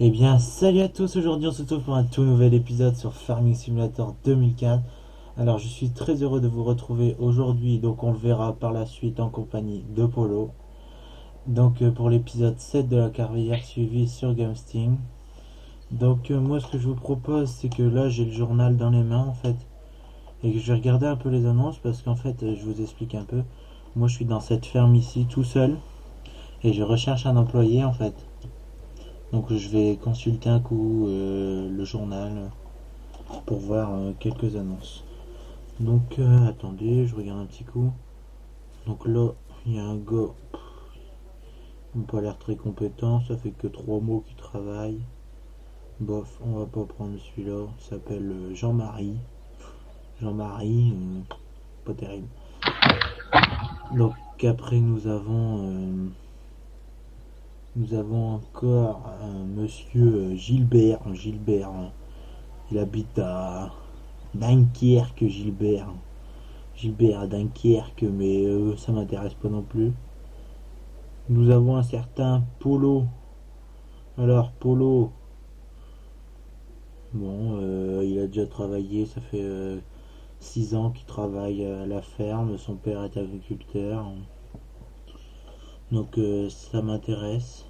Eh bien, salut à tous, aujourd'hui on se retrouve pour un tout nouvel épisode sur Farming Simulator 2015. Alors, je suis très heureux de vous retrouver aujourd'hui, donc on le verra par la suite en compagnie de Polo. Donc, pour l'épisode 7 de la carrière suivie sur Gamesting. Donc, moi, ce que je vous propose, c'est que là, j'ai le journal dans les mains en fait, et que je vais regarder un peu les annonces parce qu'en fait, je vous explique un peu. Moi, je suis dans cette ferme ici tout seul, et je recherche un employé en fait. Donc, je vais consulter un coup le journal pour voir quelques annonces. Donc attendez, je regarde un petit coup. Donc là, il y a un gars, il n'a pas l'air très compétent, ça fait que 3 mots qu'il travaille. Bof, on va pas prendre celui-là, il s'appelle Jean-Marie. Jean-Marie, pas terrible. Donc après nous avons encore un monsieur Gilbert. Gilbert, hein. Il habite à Dunkerque, Gilbert. Gilbert à Dunkerque, mais ça m'intéresse pas non plus. Nous avons un certain Polo. Alors, Polo, bon, il a déjà travaillé, ça fait 6 ans qu'il travaille à la ferme. Son père est agriculteur. Donc, ça m'intéresse.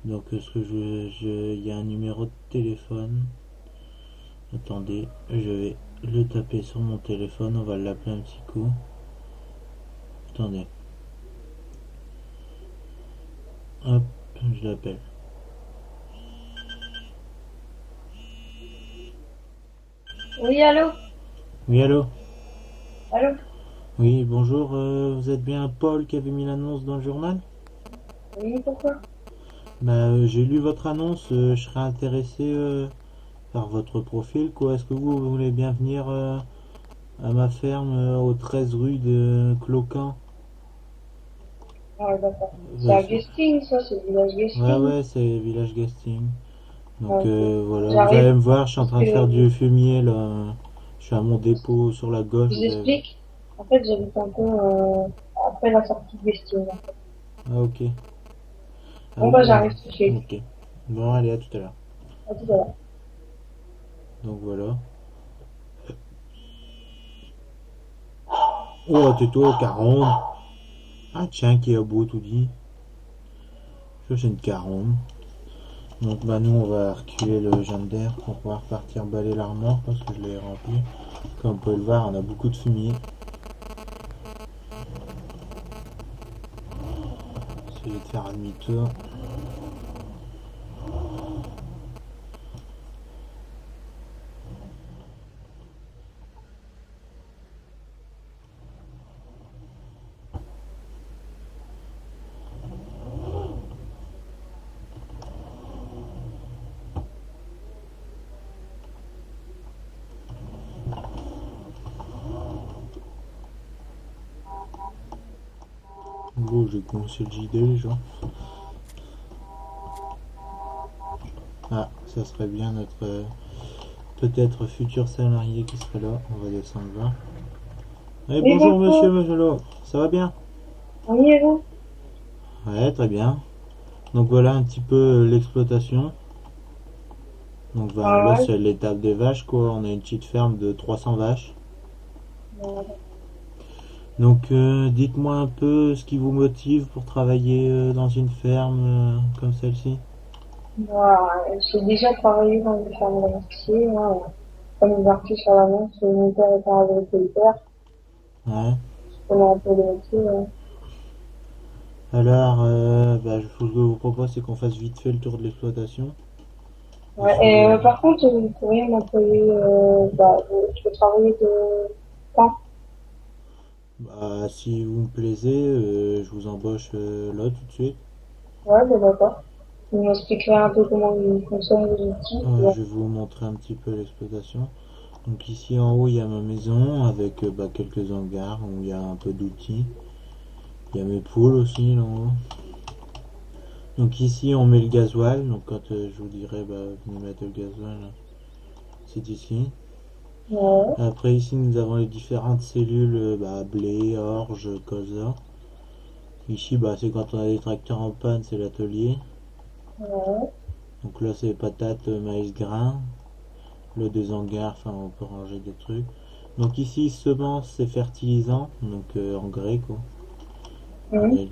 Donc, ce que il y a un numéro de téléphone. Attendez, je vais le taper sur mon téléphone. On va l'appeler un petit coup. Attendez, hop, je l'appelle. Oui, allô? Oui, allô. Allô? Oui, bonjour, vous êtes bien Paul qui avait mis l'annonce dans le journal? Oui, pourquoi? Bah, j'ai lu votre annonce, je serais intéressé par votre profil, quoi. Est-ce que vous voulez bien venir à ma ferme au 13 rue de Cloquin? Ah, d'accord. C'est Euh, à c'est- Guesting, ça, c'est le village ouais, Guesting. ouais, c'est Village Guesting. Ah, Donc ok. voilà, vous allez J'arrive me voir, je suis en parce train de que faire du fumier là. Je suis à mon dépôt sur la gauche, je vous vous allez voir. explique. En fait, j'habite un peu après la sortie de Guesting. Ah, ok. Ah Bon, bah, oui, j'arrive tout de suite. ok. Bon, allez, à tout à l'heure. À tout à l'heure. Donc voilà. Oh, tais-toi, 40. Ah, tiens, qui est beau tout dit. Ça, c'est une 40. Donc bah nous on va reculer le d'air pour pouvoir partir balayer l'armoire parce que je l'ai rempli. Comme vous pouvez le voir, on a beaucoup de fumier. Essayer de faire un demi-tour. Oh, j'ai commencé le JD déjà. Ah, ça serait bien notre peut-être futur salarié qui serait là. On va descendre là. Eh Oui, bonjour monsieur, bonjour. monsieur là. Ça va bien? Oui, et vous? Ouais, très bien. Donc voilà un petit peu l'exploitation. Donc bah, Ah, là ouais. c'est l'étape des vaches quoi. On a une petite ferme de 300 vaches. Donc dites-moi un peu ce qui vous motive pour travailler dans une ferme comme celle-ci. Voilà, j'ai déjà travaillé dans une ferme d'amitié, hein. Comme il marqué sur l'annonce, mon père est un agriculteur. Ouais. Je connais un peu le métier, hein. Alors, bah, ce que je vous propose, c'est qu'on fasse vite fait le tour de l'exploitation. Ouais, Parce que, et par contre, vous pourriez m'employer, je peux travailler de quand? bah, si vous me plaisez, je vous embauche là tout de suite. Ouais, bah, d'accord. Vous m'expliquerez un peu comment ils fonctionnent les outils. Je vais vous montrer un petit peu l'exploitation. Donc ici en haut, il y a ma maison avec bah, quelques hangars où il y a un peu d'outils. Il y a mes poules aussi là en haut. Donc ici, on met le gasoil. Donc quand je vous dirai, bah, venez mettre le gasoil, c'est ici. Ouais, Après ici, nous avons les différentes cellules, bah, blé, orge, colza. Ici, bah, c'est quand on a des tracteurs en panne, c'est l'atelier. Ouais. Donc là, c'est patates, maïs grain, le des hangars, enfin, on peut ranger des trucs. Donc ici, semences et fertilisants, donc engrais quoi. Mhm. Engrais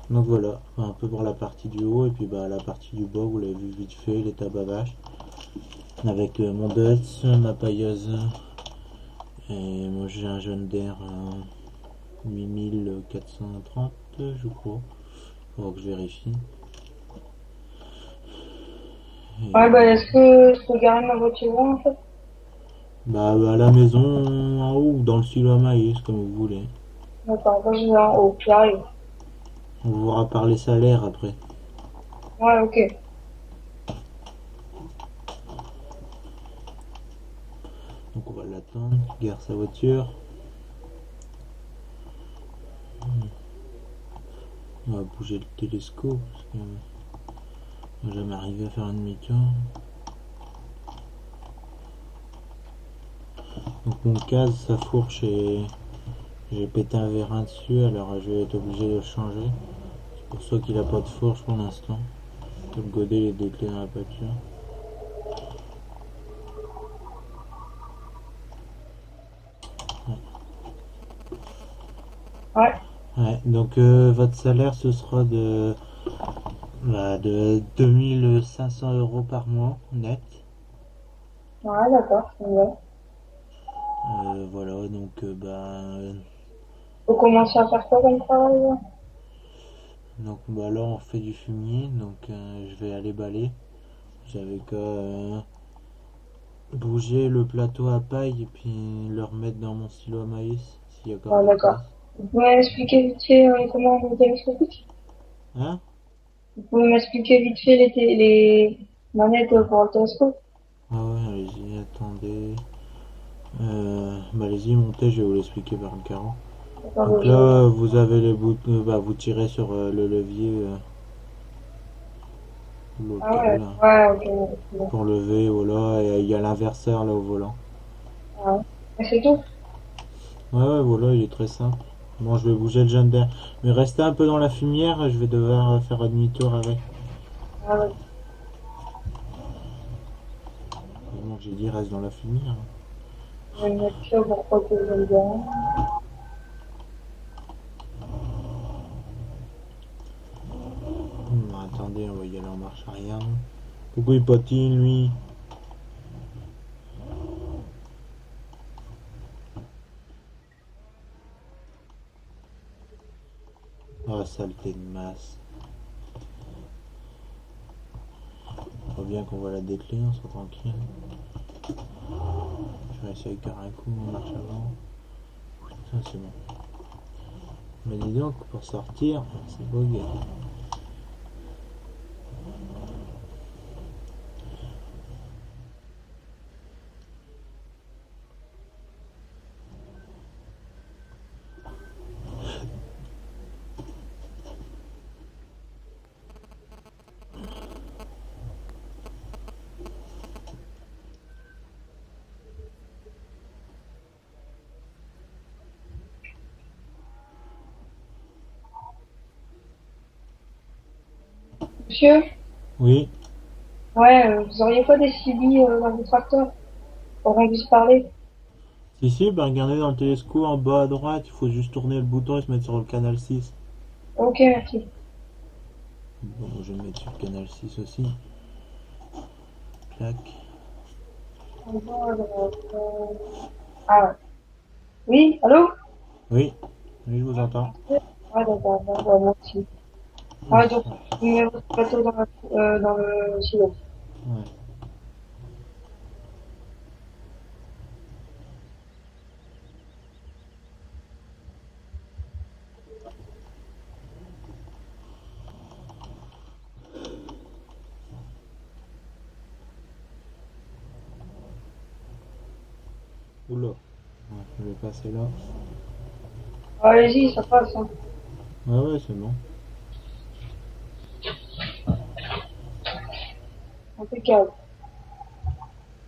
donc voilà, un peu pour la partie du haut et puis bah la partie du bas, vous l'avez vu vite fait, les tabacs vaches. Avec mon Dutz, ma pailleuse et moi j'ai un jaune d'air 8430 je crois. Faudra que je vérifie. Ouais, bah, Et est-ce que je peux garer ma voiture où, en fait? bah, à la maison en haut ou dans le silo à maïs comme vous voulez. D'accord, moi, je vais en haut, j'arrive. On vous rappelle les salaires après. Ouais, ok. Donc on va l'attendre, gare sa voiture. On va bouger le télescope parce que on va jamais arrivé à faire un demi-tour. Donc mon case, sa fourche et j'ai pété un vérin dessus, alors je vais être obligé de le changer. C'est pour ça qu'il a pas de fourche pour l'instant. Le godet il est déclé dans la pâture. Ouais, Ouais, donc votre salaire ce sera de 2500 € par mois net. ouais, d'accord, c'est bien. Voilà, donc Faut commencer à faire quoi comme travail, là? là on fait du fumier, donc je vais aller balayer. J'avais qu'à bouger le plateau à paille et puis le remettre dans mon silo à maïs s'il y a encore de Ouais, la d'accord. place. Vous pouvez m'expliquer vite fait comment vous télescopique? Hein? Vous pouvez m'expliquer vite fait les manettes pour le télescope? Ah ouais, allez-y, attendez. Allez-y, montez, je vais vous l'expliquer par le carreau. Donc Attendez, je regarde. là, vous avez les boutons, vous tirez sur le levier, Ah l'auto ouais, là, ouais, ok, c'est bon. pour lever, voilà, et il y a l'inverseur là au volant. Ah ouais. Et c'est tout? Ouais, ouais, voilà, il est très simple. Bon, je vais bouger le jaune d'air. Mais restez un peu dans la fumière, je vais devoir faire un demi-tour avec. Ah ouais. Bon, j'ai dit reste dans la fumière. Je vais me mettre ça pour pas que je le gagne. Attendez, on va y aller en marche arrière. Pourquoi il patine lui? Ah, saleté de masse. Pas bien qu'on va la décler, on sera tranquille. Je vais essayer de faire un coup en marche avant. Ça c'est bon. Mais dis donc, pour sortir, c'est beau gars. Monsieur? Oui. Ouais, vous auriez pas des CD dans votre tracteur pour qu'on puisse parler? Si, si, bah regardez dans le télescope en bas à droite, il faut juste tourner le bouton et se mettre sur le canal 6. Ok, merci. Bon, je vais me mettre sur le canal 6 aussi. Clac. Ah ouais. Oui, allô? Oui, oui, je vous entends. Ah d'accord, bon, bah, moi aussi. Ah, donc, vous mettez votre plateau dans le silo. Ouais. Oula. Ouais, je vais passer là. Allez-y, ça passe, hein. Ouais, ouais, c'est bon. Impeccable.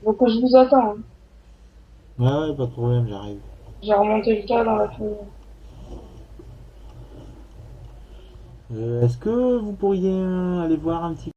Donc, je vous attends, hein. Ouais, ouais, pas de problème, j'arrive. J'ai remonté le tas dans la fumée. Est-ce que vous pourriez aller voir un petit